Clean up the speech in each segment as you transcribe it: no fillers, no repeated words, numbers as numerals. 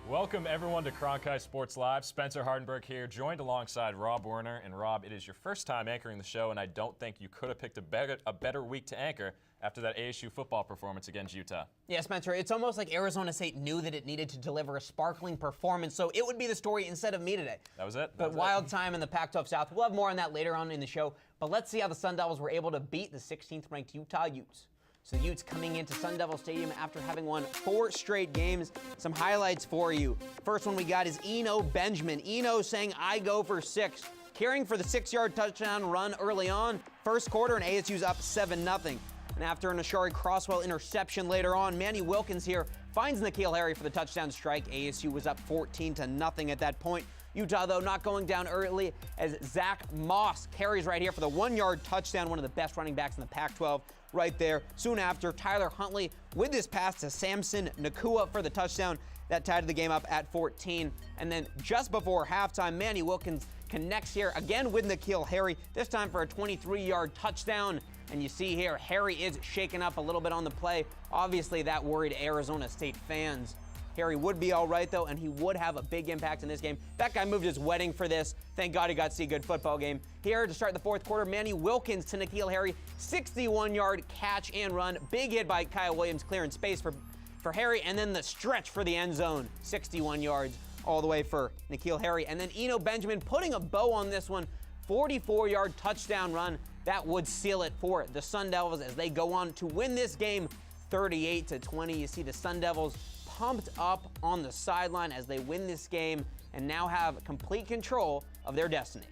Welcome, everyone, to Cronkite Sports Live. Spencer Hardenberg here, joined alongside Rob Werner. And Rob, it is your first time anchoring the show, and I don't think you could have picked a better week to anchor after that ASU football performance against Utah. Yeah, Spencer, it's almost like Arizona State knew that it needed to deliver a sparkling performance, so it would be the story instead of me today. That was it. But wild time in the Pac-12 South. We'll have more on that later on in the show, but let's see how the Sun Devils were able to beat the 16th-ranked Utah Utes. So the Utes coming into Sun Devil Stadium after having won 4 straight games. Some highlights for you. First one we got is Eno Benjamin. Eno saying, "I go for 6." Carrying for the 6-yard touchdown run early on. First quarter, and ASU's up 7-0. And after an Ashari Crosswell interception later on, Manny Wilkins here finds N'Keal Harry for the touchdown strike. ASU was up 14-0 at that point. Utah, though, not going down early as Zach Moss carries right here for the 1-yard touchdown, one of the best running backs in the Pac-12 right there. Soon after, Tyler Huntley with this pass to Samson Nakua for the touchdown. That tied the game up at 14. And then just before halftime, Manny Wilkins connects here again with N'Keal Harry, this time for a 23-yard touchdown. And you see here, Harry is shaken up a little bit on the play. Obviously, that worried Arizona State fans. Harry would be all right, though, and he would have a big impact in this game. That guy moved his wedding for this. Thank God he got to see a good football game. Here to start the fourth quarter, Manny Wilkins to N'Keal Harry, 61-yard catch and run. Big hit by Kyle Williams, clearing space for Harry, and then the stretch for the end zone, 61 yards all the way for N'Keal Harry. And then Eno Benjamin putting a bow on this one, 44-yard touchdown run. That would seal it for the Sun Devils as they go on to win this game 38-20. You see the Sun Devils pumped up on the sideline as they win this game and now have complete control of their destiny.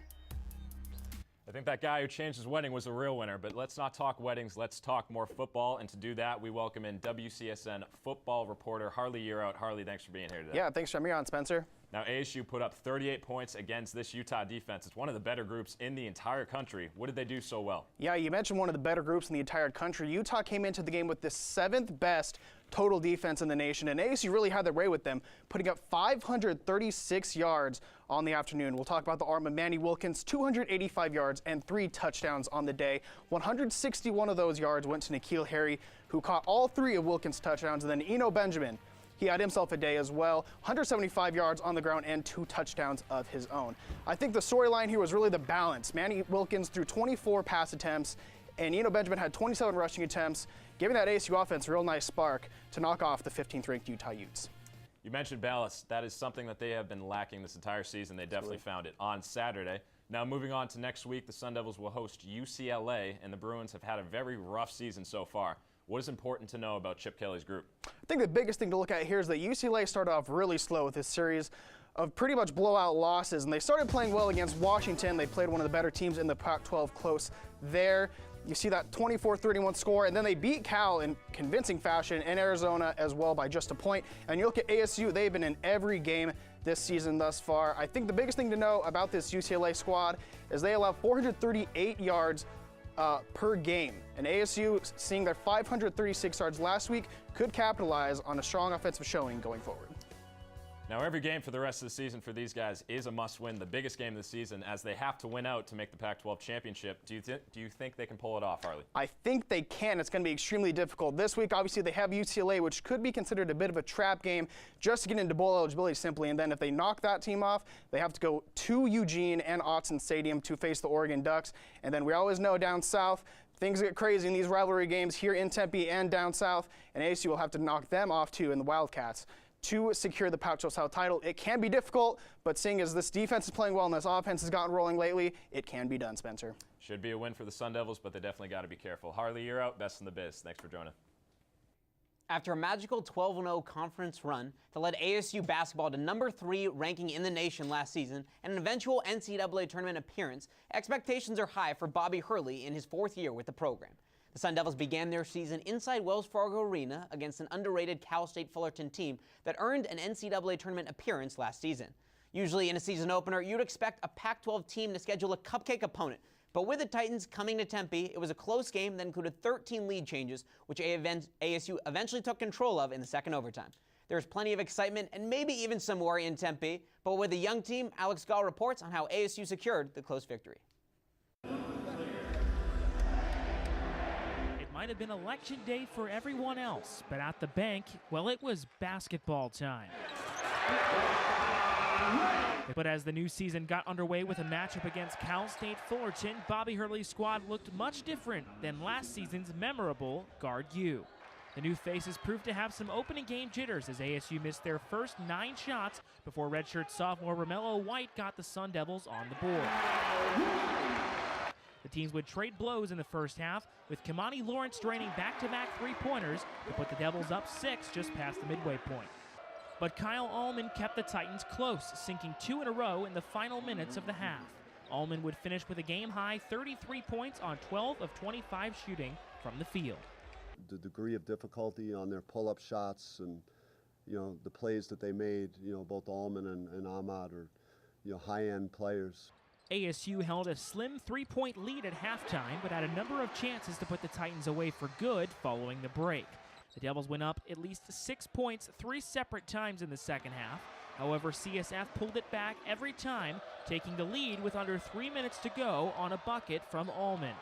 I think that guy who changed his wedding was a real winner, but let's not talk weddings, let's talk more football. And to do that, we welcome in WCSN football reporter Harley Yearout. Harley, thanks for being here today. Yeah, thanks for having me on, Spencer. Now, ASU put up 38 points against this Utah defense. It's one of the better groups in the entire country. What did they do so well? Yeah, you mentioned one of the better groups in the entire country. Utah came into the game with the 7th best total defense in the nation, and ASU really had their way with them, putting up 536 yards on the afternoon. We'll talk about the arm of Manny Wilkins, 285 yards and 3 touchdowns on the day. 161 of those yards went to N'Keal Harry, who caught all 3 of Wilkins' touchdowns, and then Eno Benjamin, he had himself a day as well, 175 yards on the ground and 2 touchdowns of his own. I think the storyline here was really the balance. Manny Wilkins threw 24 pass attempts, and Eno Benjamin had 27 rushing attempts, giving that ASU offense a real nice spark to knock off the 15th-ranked Utah Utes. You mentioned ballast. That is something that they have been lacking this entire season. They definitely found it on Saturday. Now, moving on to next week, the Sun Devils will host UCLA, and the Bruins have had a very rough season so far. What is important to know about Chip Kelly's group? I think the biggest thing to look at here is that UCLA started off really slow with this series of pretty much blowout losses, and they started playing well against Washington. They played one of the better teams in the Pac-12 close there. You see that 24-31 score, and then they beat Cal in convincing fashion, and Arizona as well by just a point. And you look at ASU, they've been in every game this season thus far. I think the biggest thing to know about this UCLA squad is they allow 438 yards per game. And ASU, seeing their 536 yards last week, could capitalize on a strong offensive showing going forward. Now, every game for the rest of the season for these guys is a must-win, the biggest game of the season, as they have to win out to make the Pac-12 championship. Do you think they can pull it off, Harley? I think they can. It's going to be extremely difficult. This week, obviously, they have UCLA, which could be considered a bit of a trap game just to get into bowl eligibility simply. And then if they knock that team off, they have to go to Eugene and Autzen Stadium to face the Oregon Ducks. And then we always know down south, things get crazy in these rivalry games here in Tempe and down south, and ASU will have to knock them off too in the Wildcats to secure the Pac-12 South title. It can be difficult, but seeing as this defense is playing well and this offense has gotten rolling lately, it can be done, Spencer. Should be a win for the Sun Devils, but they definitely got to be careful. Harley, you're out. Best in the biz. Thanks for joining. After a magical 12-0 conference run that led ASU basketball to number 3 ranking in the nation last season and an eventual NCAA tournament appearance, expectations are high for Bobby Hurley in his 4th year with the program. The Sun Devils began their season inside Wells Fargo Arena against an underrated Cal State Fullerton team that earned an NCAA tournament appearance last season. Usually in a season opener, you'd expect a Pac-12 team to schedule a cupcake opponent. But with the Titans coming to Tempe, it was a close game that included 13 lead changes, which ASU eventually took control of in the second overtime. There's plenty of excitement and maybe even some worry in Tempe, but with the young team, Alex Gall reports on how ASU secured the close victory. Might have been election day for everyone else, but at the bank, well, it was basketball time. But as the new season got underway with a matchup against Cal State Fullerton, Bobby Hurley's squad looked much different than last season's memorable Guard U. The new faces proved to have some opening game jitters as ASU missed their first 9 shots before redshirt sophomore Romello White got the Sun Devils on the board. The teams would trade blows in the first half, with Kamani Lawrence draining back-to-back three-pointers to put the Devils up 6 just past the midway point. But Kyle Allman kept the Titans close, sinking 2 in a row in the final minutes of the half. Allman would finish with a game-high 33 points on 12 of 25 shooting from the field. The degree of difficulty on their pull-up shots and, the plays that they made, both Allman and Ahmad are, high-end players. ASU held a slim 3-point lead at halftime, but had a number of chances to put the Titans away for good following the break. The Devils went up at least 6 points 3 separate times in the second half. However, CSF pulled it back every time, taking the lead with under 3 minutes to go on a bucket from Allman.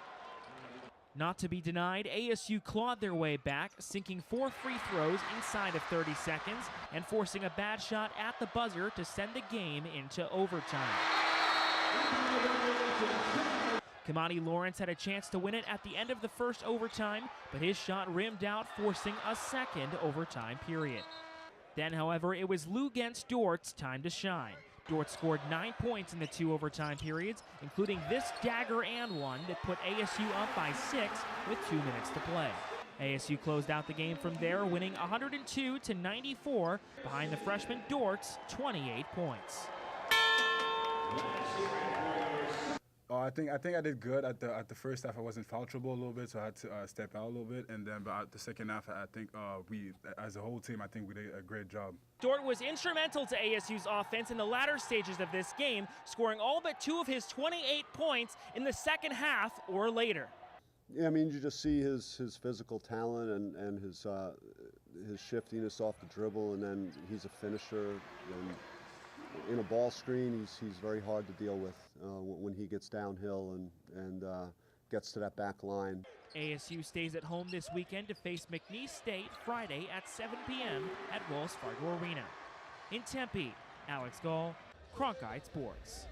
Not to be denied, ASU clawed their way back, sinking 4 free throws inside of 30 seconds and forcing a bad shot at the buzzer to send the game into overtime. Kamani Lawrence had a chance to win it at the end of the first overtime, but his shot rimmed out, forcing a second overtime period. Then, however, it was Luguentz Dort's time to shine. Dort scored 9 points in the 2 overtime periods, including this dagger and one that put ASU up by 6 with 2 minutes to play. ASU closed out the game from there, winning 102-94 behind the freshman Dort's 28 points. I think I did good at the first half. I wasn't foul trouble a little bit, so I had to step out a little bit. And then, but at the second half, I think we, as a whole team, I think we did a great job. Dort was instrumental to ASU's offense in the latter stages of this game, scoring all but 2 of his 28 points in the second half or later. Yeah, I mean, you just see his physical talent and his shiftiness off the dribble, and then he's a finisher. And in a ball screen, he's very hard to deal with when he gets downhill and gets to that back line. ASU stays at home this weekend to face McNeese State Friday at 7 p.m. at Wells Fargo Arena. In Tempe, Alex Gall, Cronkite Sports.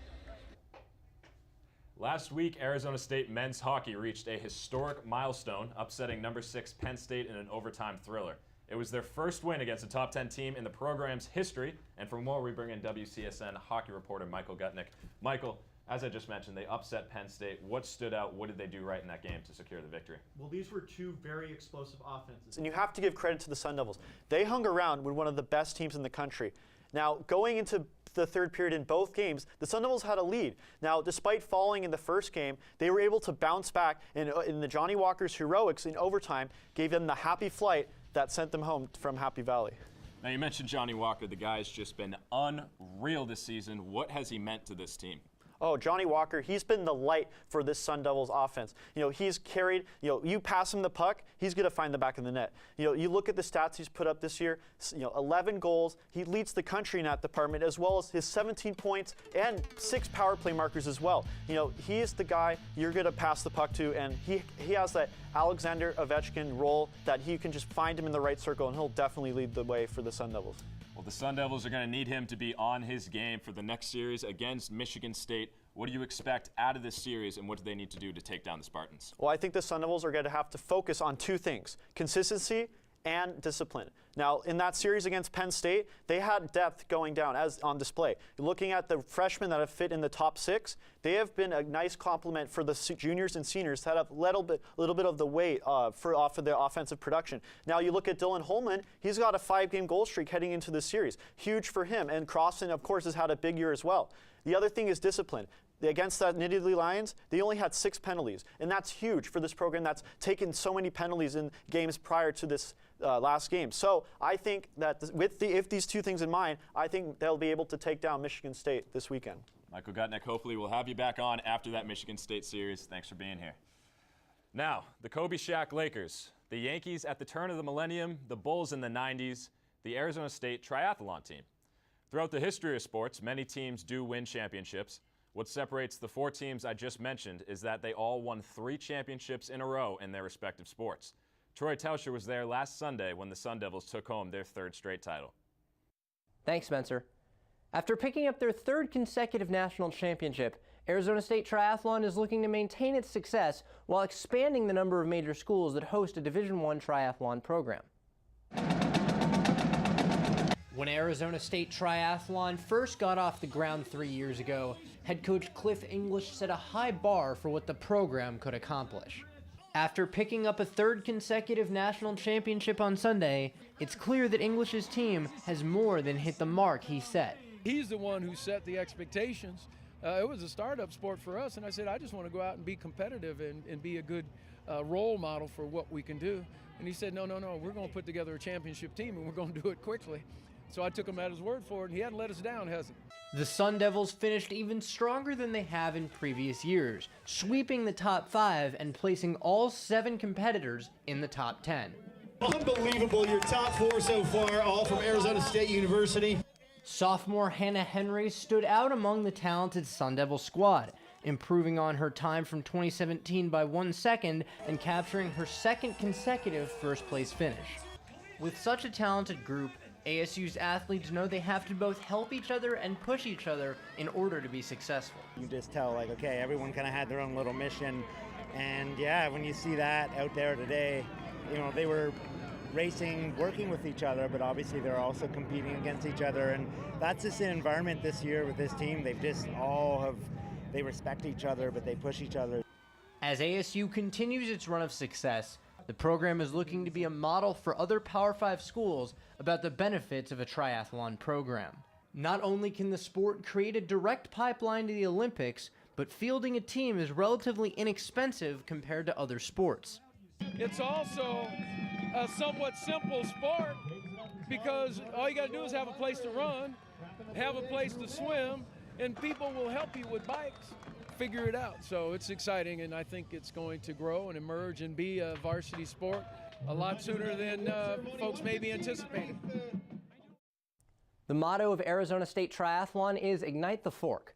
Last week, Arizona State men's hockey reached a historic milestone, upsetting number 6 Penn State in an overtime thriller. It was their first win against a top 10 team in the program's history, and for more, we bring in WCSN hockey reporter Michael Gutnick. Michael, as I just mentioned, they upset Penn State. What stood out? What did they do right in that game to secure the victory? Well, these were 2 very explosive offenses. And you have to give credit to the Sun Devils. They hung around with one of the best teams in the country. Now, going into the third period in both games, the Sun Devils had a lead. Now, despite falling in the first game, they were able to bounce back, in the Johnny Walker's heroics in overtime gave them the happy flight that sent them home from Happy Valley. Now, you mentioned Johnny Walker. The guy's just been unreal this season. What has he meant to this team? Oh, Johnny Walker, he's been the light for this Sun Devils offense. He's carried, you pass him the puck, he's going to find the back of the net. You look at the stats he's put up this year, 11 goals. He leads the country in that department, as well as his 17 points and 6 power play markers as well. He is the guy you're going to pass the puck to, and he has that Alexander Ovechkin role that he can just find him in the right circle, and he'll definitely lead the way for the Sun Devils. Well, the Sun Devils are going to need him to be on his game for the next series against Michigan State. What do you expect out of this series, and what do they need to do to take down the Spartans? Well, I think the Sun Devils are going to have to focus on 2 things: consistency and discipline. Now, in that series against Penn State, they had depth going down as on display. Looking at the freshmen that have fit in the top 6, they have been a nice complement for the juniors and seniors that have a little bit of the weight off of their offensive production. Now, you look at Dylan Holman, he's got a 5-game goal streak heading into this series. Huge for him, and Crossan, of course, has had a big year as well. The other thing is discipline. Against the Nittany Lions, they only had 6 penalties, and that's huge for this program that's taken so many penalties in games prior to this last game. So I think that if these 2 things in mind, I think they'll be able to take down Michigan State this weekend. Michael Gutnick, hopefully we'll have you back on after that Michigan State series. Thanks for being here. Now, the Kobe Shaq Lakers, the Yankees at the turn of the millennium, the Bulls in the 90s, the Arizona State triathlon team. Throughout the history of sports, many teams do win championships. What separates the 4 teams I just mentioned is that they all won 3 championships in a row in their respective sports. Troy Tauscher was there last Sunday when the Sun Devils took home their 3rd straight title. Thanks, Spencer. After picking up their third consecutive national championship, Arizona State Triathlon is looking to maintain its success while expanding the number of major schools that host a Division I triathlon program. When Arizona State Triathlon first got off the ground 3 years ago, head coach Cliff English set a high bar for what the program could accomplish. After picking up a third consecutive national championship on Sunday, it's clear that English's team has more than hit the mark he set. He's the one who set the expectations. It was a startup sport for us, and I said, I just want to go out and be competitive and be a good role model for what we can do. And he said, no, we're going to put together a championship team, and we're going to do it quickly. So I took him at his word for it, and he hadn't let us down, has he? The Sun Devils finished even stronger than they have in previous years, sweeping the top 5 and placing all 7 competitors in the top 10. Unbelievable, your top 4 so far, all from Arizona State University. Sophomore Hannah Henry stood out among the talented Sun Devil squad, improving on her time from 2017 by 1 second and capturing her second consecutive first-place finish. With such a talented group, ASU's athletes know they have to both help each other and push each other in order to be successful. You just tell, like, okay, everyone kind of had their own little mission. And yeah, when you see that out there today, you know, they were racing, working with each other, but obviously they're also competing against each other. And that's just an environment this year with this team. They've just they respect each other, but they push each other. As ASU continues its run of success, the program is looking to be a model for other Power 5 schools about the benefits of a triathlon program. Not only can the sport create a direct pipeline to the Olympics, but fielding a team is relatively inexpensive compared to other sports. It's also a somewhat simple sport because all you got to do is have a place to run, have a place to swim, and people will help you with bikes figure it out. So it's exciting, and I think it's going to grow and emerge and be a varsity sport a lot sooner than folks maybe anticipated. The motto of Arizona State Triathlon is Ignite the Fork.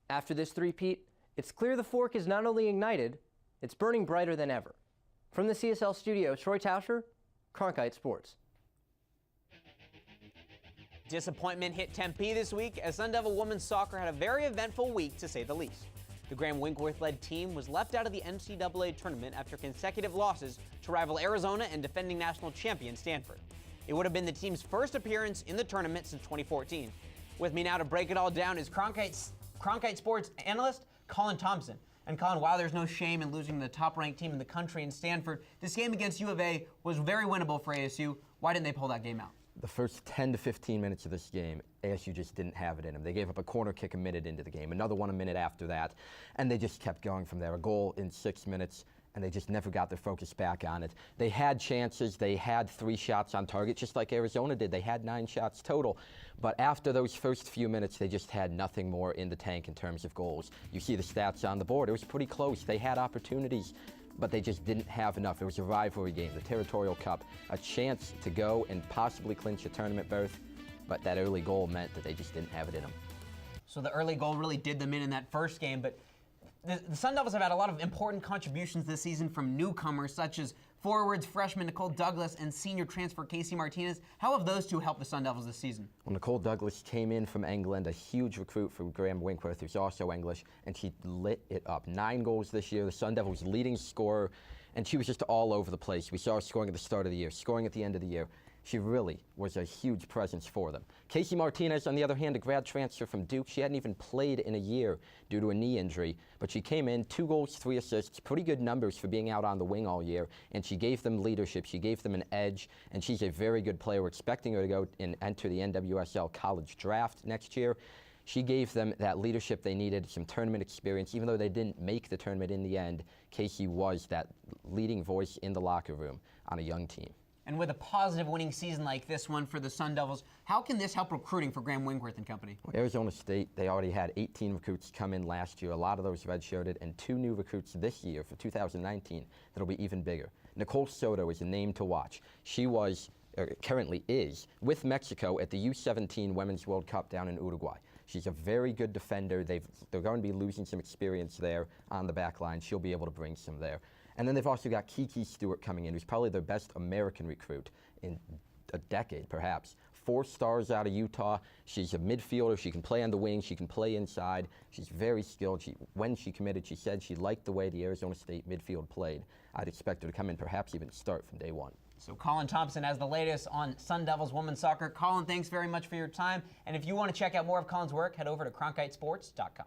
After this three-peat, it's clear the fork is not only ignited, it's burning brighter than ever. From the CSL studio, Troy Tauscher, Cronkite Sports. Disappointment hit Tempe this week as Sun Devil women's soccer had a very eventful week, to say the least. The Graham Winkworth-led team was left out of the NCAA tournament after consecutive losses to rival Arizona and defending national champion Stanford. It would have been the team's first appearance in the tournament since 2014. With me now to break it all down is Cronkite Sports analyst Colin Thompson. And Colin, while there's no shame in losing the top-ranked team in the country in Stanford, this game against U of A was very winnable for ASU. Why didn't they pull that game out? The first 10 to 15 minutes of this game, ASU just didn't have it in them. They gave up a corner kick a minute into the game, another one a minute after that, and they just kept going from there. A goal in 6 minutes, and they just never got their focus back on it. They had chances. They had 3 shots on target, just like Arizona did. They had 9 shots total. But after those first few minutes, they just had nothing more in the tank in terms of goals. You see the stats on the board. It was pretty close. They had opportunities, but they just didn't have enough. It was a rivalry game, the Territorial Cup, a chance to go and possibly clinch a tournament berth, but that early goal meant that they just didn't have it in them. So the early goal really did them in that first game, but the Sun Devils have had a lot of important contributions this season from newcomers such as forwards freshman Nicole Douglas and senior transfer Casey Martinez. How have those two helped the Sun Devils this season? Well, Nicole Douglas came in from England, a huge recruit from Graham Winkworth, who's also English, and she lit it up. 9 goals this year, the Sun Devils' leading scorer, and she was just all over the place. We saw her scoring at the start of the year, scoring at the end of the year. She really was a huge presence for them. Casey Martinez, on the other hand, a grad transfer from Duke. She hadn't even played in a year due to a knee injury, but she came in, 2 goals, 3 assists, pretty good numbers for being out on the wing all year, and she gave them leadership, she gave them an edge, and she's a very good player. We're expecting her to go and enter the NWSL college draft next year. She gave them that leadership they needed, some tournament experience. Even though they didn't make the tournament in the end, Casey was that leading voice in the locker room on a young team. And with a positive winning season like this one for the Sun Devils, how can this help recruiting for Graham Winkworth and company? Well, Arizona State, they already had 18 recruits come in last year. A lot of those redshirted, and 2 new recruits this year for 2019 that'll be even bigger. Nicole Soto is a name to watch. She was, currently is, with Mexico at the U17 Women's World Cup down in Uruguay. She's a very good defender. They're going to be losing some experience there on the back line. She'll be able to bring some there. And then they've also got Kiki Stewart coming in, who's probably their best American recruit in a decade, perhaps. 4 stars out of Utah. She's a midfielder. She can play on the wing. She can play inside. She's very skilled. When she committed, she said she liked the way the Arizona State midfield played. I'd expect her to come in, perhaps even start from day one. So Colin Thompson has the latest on Sun Devils women's soccer. Colin, thanks very much for your time. And if you want to check out more of Colin's work, head over to CronkiteSports.com.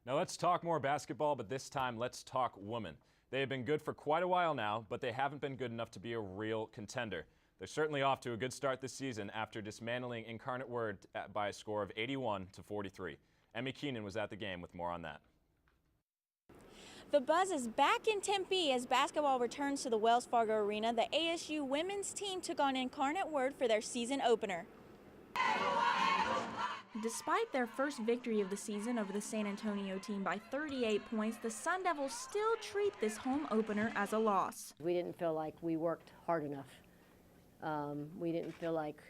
Now let's talk more basketball, but this time let's talk women. They have been good for quite a while now, but they haven't been good enough to be a real contender. They're certainly off to a good start this season after dismantling Incarnate Word by a score of 81-43. Emmy Keenan was at the game with more on that. The buzz is back in Tempe as basketball returns to the Wells Fargo Arena. The ASU women's team took on Incarnate Word for their season opener. Despite their first victory of the season over the San Antonio team by 38 points, the Sun Devils still treat this home opener as a loss. We didn't feel like we worked hard enough. We didn't feel like,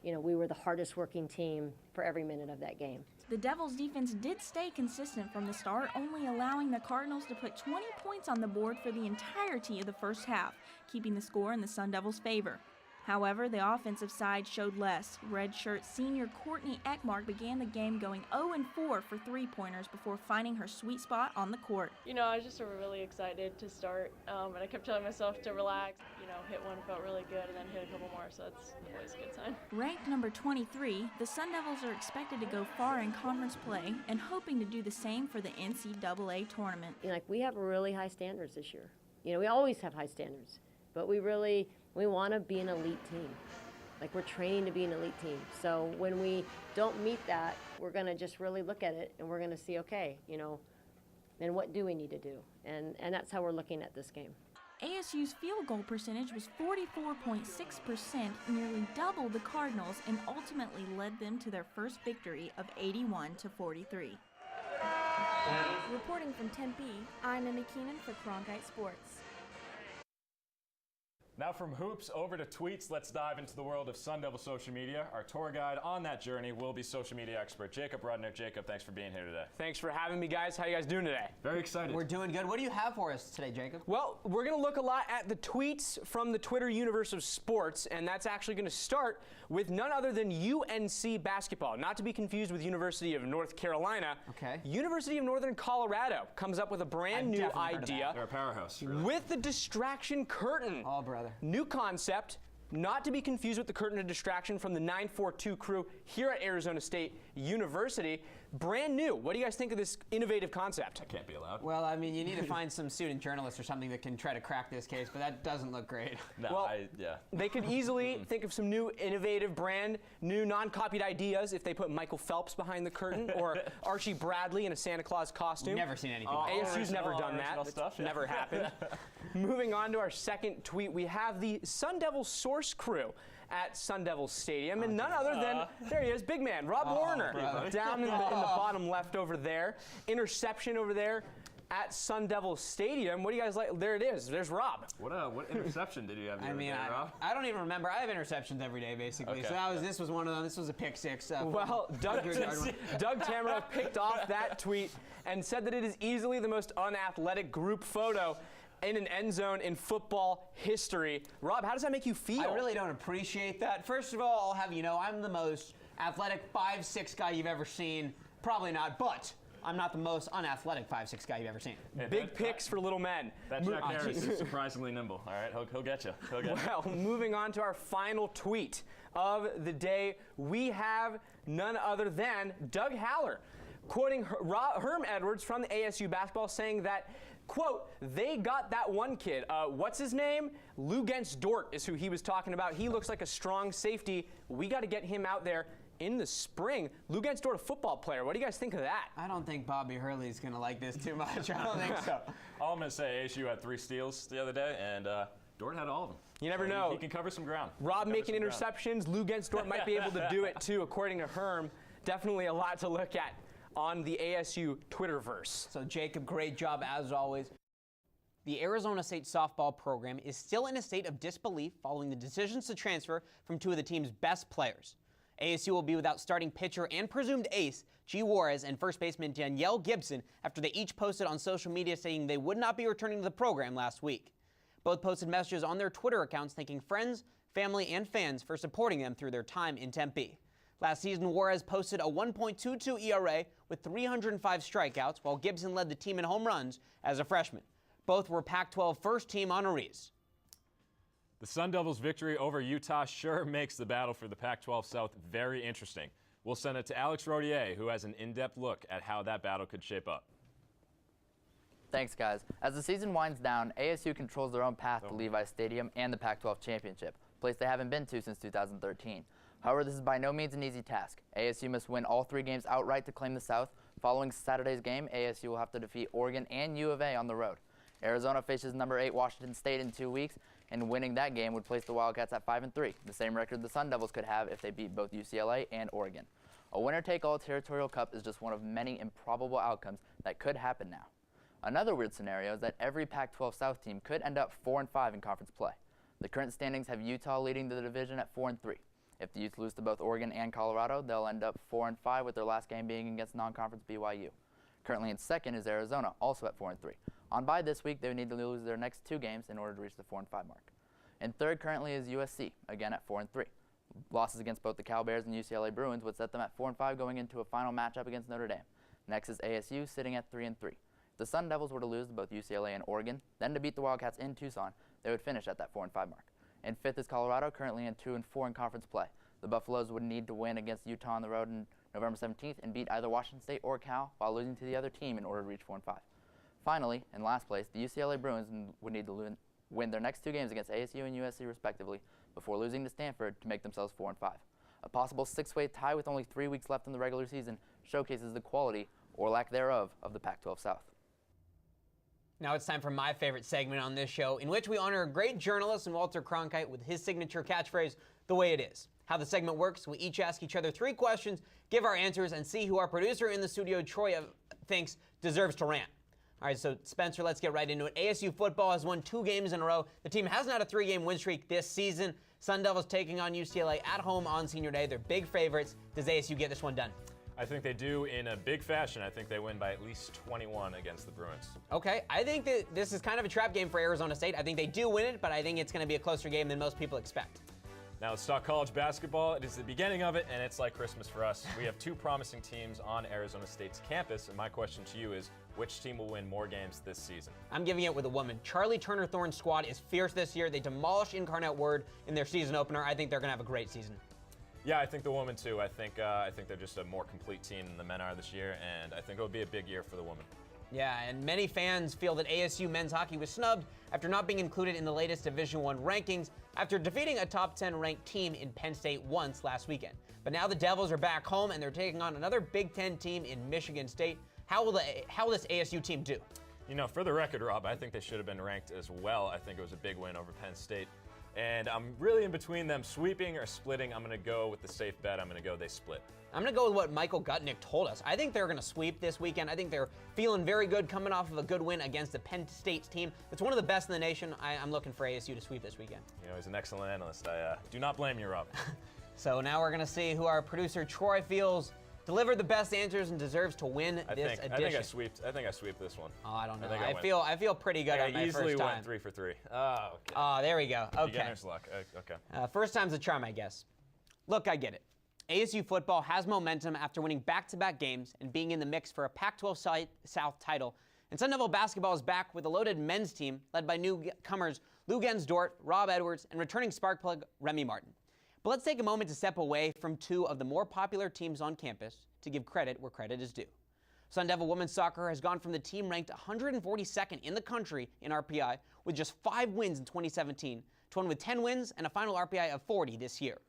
we were the hardest working team for every minute of that game. The Devils' defense did stay consistent from the start, only allowing the Cardinals to put 20 points on the board for the entirety of the first half, keeping the score in the Sun Devils' favor. However, the offensive side showed less. Redshirt senior Courtney Ekmark began the game going 0-4 for three-pointers before finding her sweet spot on the court. I was just really excited to start, and I kept telling myself to relax. Hit one, felt really good, and then hit a couple more, so that's always a good sign. Ranked number 23, the Sun Devils are expected to go far in conference play and hoping to do the same for the NCAA tournament. We have really high standards this year. We always have high standards, but we want to be an elite team. We're training to be an elite team. So when we don't meet that, we're going to just really look at it and we're going to see, okay, then what do we need to do? And that's how we're looking at this game. ASU's field goal percentage was 44.6%, nearly double the Cardinals, and ultimately led them to their first victory of 81-43. Reporting from Tempe, I'm Emmy Keenan for Cronkite Sports. Now from hoops over to tweets, let's dive into the world of Sun Devil social media. Our tour guide on that journey will be social media expert Jacob Rudnick. Jacob, thanks for being here today. Thanks for having me, guys. How you guys doing today? Very excited. We're doing good. What do you have for us today, Jacob? Well, we're going to look a lot at the tweets from the Twitter universe of sports, and that's actually going to start with none other than UNC basketball, not to be confused with University of North Carolina. Okay. University of Northern Colorado comes up with a brand new idea. They're a powerhouse. Really. With the distraction curtain. Oh, brother. New concept, not to be confused with the curtain of distraction from the 942 crew here at Arizona State University. Brand new. What do you guys think of this innovative concept? That can't be allowed. Well, I mean, you need to find some student journalists or something that can try to crack this case, but that doesn't look great. No, well, yeah. They could easily think of some new innovative brand, new non-copied ideas if they put Michael Phelps behind the curtain or Archie Bradley in a Santa Claus costume. Never seen anything like that. ASU's never done that. Stuff, yeah. Never happened. Moving on to our second tweet, we have the Sun Devil source crew at Sun Devil Stadium, and none other than, there he is, big man, Rob Warner, down in the bottom left over there. Interception over there at Sun Devil Stadium. What do you guys like? There it is. There's Rob. What interception did you have? I mean, Rob? I don't even remember. I have interceptions every day, basically. Okay. So this was one of them. This was a pick six. Well, Doug Tamara picked off that tweet and said that it is easily the most unathletic group photo in an end zone in football history. Rob, how does that make you feel? I really don't appreciate that. First of all, I'll have you know, I'm the most athletic 5'6" guy you've ever seen. Probably not, but I'm not the most unathletic 5'6" guy you've ever seen. Big picks for little men. That Jack Harris is surprisingly nimble. All right, he'll get you. Well, moving on to our final tweet of the day, we have none other than Doug Haller, quoting Herm Edwards from the ASU basketball, saying that, quote, they got that one kid. What's his name? Lugens Dort is who he was talking about. He looks like a strong safety. We got to get him out there in the spring. Lugens Dort, a football player. What do you guys think of that? I don't think Bobby Hurley's going to like this too much. I don't think so. All I'm going to say, ASU had 3 steals the other day, and Dort had all of them. You never know. He can cover some ground. Rob making interceptions. Lugens Dort might be able to do it too, according to Herm. Definitely a lot to look at on the ASU Twitterverse. So Jacob, great job as always. The Arizona State softball program is still in a state of disbelief following the decisions to transfer from 2 of the team's best players. ASU will be without starting pitcher and presumed ace G. Juarez and first baseman Danielle Gibson after they each posted on social media saying they would not be returning to the program last week. Both posted messages on their Twitter accounts thanking friends, family, and fans for supporting them through their time in Tempe. Last season, Juarez posted a 1.22 ERA with 305 strikeouts, while Gibson led the team in home runs as a freshman. Both were Pac-12 first-team honorees. The Sun Devils' victory over Utah sure makes the battle for the Pac-12 South very interesting. We'll send it to Alex Rodier, who has an in-depth look at how that battle could shape up. Thanks, guys. As the season winds down, ASU controls their own path to Levi Stadium and the Pac-12 championship, a place they haven't been to since 2013. However, this is by no means an easy task. ASU must win all 3 games outright to claim the South. Following Saturday's game, ASU will have to defeat Oregon and U of A on the road. Arizona faces number 8 Washington State in 2 weeks, and winning that game would place the Wildcats at 5-3, the same record the Sun Devils could have if they beat both UCLA and Oregon. A winner-take-all Territorial Cup is just one of many improbable outcomes that could happen now. Another weird scenario is that every Pac-12 South team could end up 4-5 in conference play. The current standings have Utah leading the division at 4-3. If the Utes lose to both Oregon and Colorado, they'll end up 4-5, with their last game being against non-conference BYU. Currently in second is Arizona, also at 4-3. On bye this week, they would need to lose their next 2 games in order to reach the 4-5 mark. In third currently is USC, again at 4-3. Losses against both the Cal Bears and UCLA Bruins would set them at 4-5 going into a final matchup against Notre Dame. Next is ASU, sitting at 3-3. If the Sun Devils were to lose to both UCLA and Oregon, then to beat the Wildcats in Tucson, they would finish at that 4-5 mark. In fifth is Colorado, currently in 2-4 in conference play. The Buffaloes would need to win against Utah on the road on November 17th and beat either Washington State or Cal while losing to the other team in order to reach 4-5. Finally, in last place, the UCLA Bruins would need to win their next 2 games against ASU and USC respectively before losing to Stanford to make themselves 4-5. A possible 6-way tie with only 3 weeks left in the regular season showcases the quality, or lack thereof, of the Pac-12 South. Now it's time for my favorite segment on this show, in which we honor a great journalist in Walter Cronkite with his signature catchphrase, "The way it is." How the segment works, we each ask each other 3 questions, give our answers, and see who our producer in the studio, Troy, thinks deserves to rant. All right, so Spencer, let's get right into it. ASU football has won 2 games in a row. The team hasn't had a 3-game win streak this season. Sun Devils taking on UCLA at home on Senior Day. They're big favorites. Does ASU get this one done? I think they do in a big fashion. I think they win by at least 21 against the Bruins. Okay, I think that this is kind of a trap game for Arizona State. I think they do win it, but I think it's going to be a closer game than most people expect. Now let's talk college basketball. It is the beginning of it, and it's like Christmas for us. We have 2 promising teams on Arizona State's campus, and my question to you is, which team will win more games this season? I'm giving it with a woman. Charlie Turner Thorne's squad is fierce this year. They demolished Incarnate Word in their season opener. I think they're going to have a great season. Yeah, I think the women too. I think they're just a more complete team than the men are this year, and I think it'll be a big year for the women. Yeah, and many fans feel that ASU men's hockey was snubbed after not being included in the latest Division I rankings after defeating a top 10 ranked team in Penn State once last weekend. But now the Devils are back home and they're taking on another Big Ten team in Michigan State. How will this ASU team do? You know, for the record, Rob, I think they should have been ranked as well. I think it was a big win over Penn State. And I'm really in between them sweeping or splitting. I'm going to go with the safe bet. I'm going to go they split. I'm going to go with what Michael Gutnick told us. I think they're going to sweep this weekend. I think they're feeling very good coming off of a good win against the Penn State team. It's one of the best in the nation. I'm looking for ASU to sweep this weekend. You know, he's an excellent analyst. I do not blame you, Rob. So now we're going to see who our producer, Troy, feels delivered the best answers and deserves to win this edition. I think I sweep this one. Oh, I don't know. I feel pretty good on my first time. I easily went 3 for 3. Oh, okay. Oh, there we go. Okay. Beginner's luck. Okay. First time's a charm, I guess. Look, I get it. ASU football has momentum after winning back-to-back games and being in the mix for a Pac-12 South title. And Sun Devil basketball is back with a loaded men's team led by newcomers Lou Gensdort, Rob Edwards, and returning spark plug Remy Martin. But let's take a moment to step away from 2 of the more popular teams on campus to give credit where credit is due. Sun Devil women's soccer has gone from the team ranked 142nd in the country in RPI with just 5 wins in 2017 to one with 10 wins and a final RPI of 40 this year.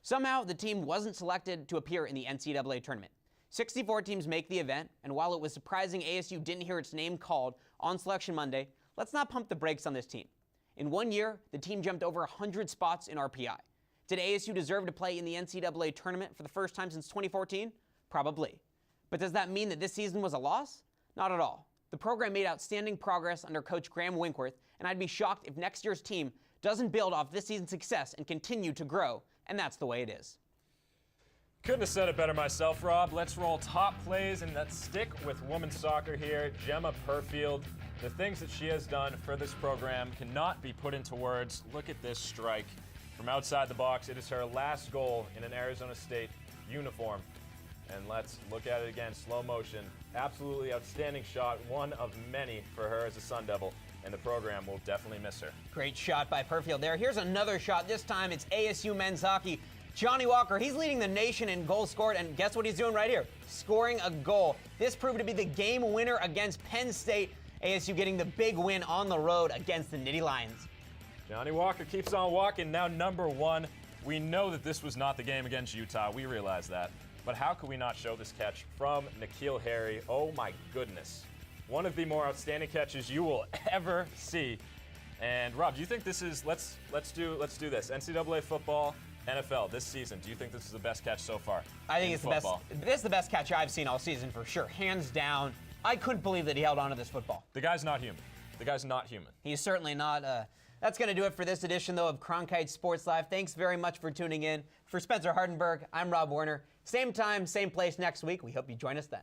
Somehow, the team wasn't selected to appear in the NCAA tournament. 64 teams make the event, and while it was surprising ASU didn't hear its name called on Selection Monday, let's not pump the brakes on this team. In 1 year, the team jumped over 100 spots in RPI. Did ASU deserve to play in the NCAA tournament for the first time since 2014? Probably. But does that mean that this season was a loss? Not at all. The program made outstanding progress under Coach Graham Winkworth, and I'd be shocked if next year's team doesn't build off this season's success and continue to grow, and that's the way it is. Couldn't have said it better myself, Rob. Let's roll top plays, and let's stick with women's soccer here. Gemma Perfield. The things that she has done for this program cannot be put into words. Look at this strike from outside the box. It is her last goal in an Arizona State uniform. And let's look at it again, slow motion. Absolutely outstanding shot, one of many for her as a Sun Devil, and the program will definitely miss her. Great shot by Perfield there. Here's another shot. This time it's ASU men's hockey. Johnny Walker, he's leading the nation in goals scored, and guess what he's doing right here? Scoring a goal. This proved to be the game winner against Penn State. ASU getting the big win on the road against the Nittany Lions. Johnny Walker keeps on walking, now number 1. We know that this was not the game against Utah. We realize that. But how could we not show this catch from N'Keal Harry? Oh my goodness. One of the more outstanding catches you will ever see. And Rob, do you think this is, let's do this. NCAA football, NFL this season. Do you think this is the best catch so far? I think it's football? This is the best catch I've seen all season for sure. Hands down. I couldn't believe that he held on to this football. The guy's not human. The guy's not human. He's certainly not. That's going to do it for this edition, though, of Cronkite Sports Live. Thanks very much for tuning in. For Spencer Hardenberg, I'm Rob Warner. Same time, same place next week. We hope you join us then.